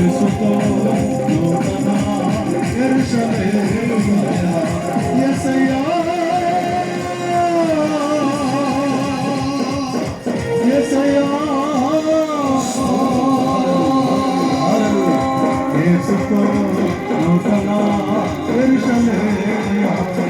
యేసుతో నూతన యెరూషలేము యేసయ్యా యేసయ్యా యేసుతో నూతన యెరూషలేము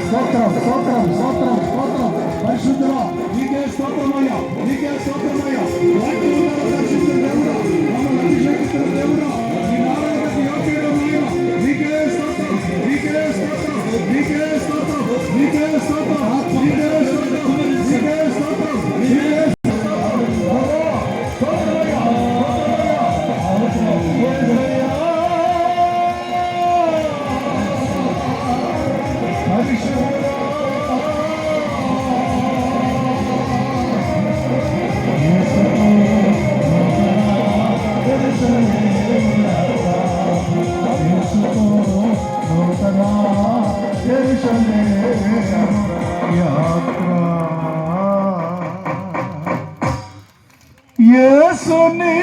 స్తోత్రం స్తోత్రం స్తోత్రం స్తోత్రం పరిశుద్ధుడా నీకే స్తోత్రమయ్యా నీకే స్తోత్రమయ్యా వాక్యములను రక్షించిన దేవుడా మమ్మల్ని అభిషేకిస్తున్న దేవుడా నీ నారాయణకి యోగ్యుడమయ్యా నీకే స్తోత్రం నీకే స్తోత్రం నీకే స్తోత్రం నీకే స్తోత్రం నీకే స్తోత్రం నీకే స్తోత్రం నీకే యాత్ర యేసుని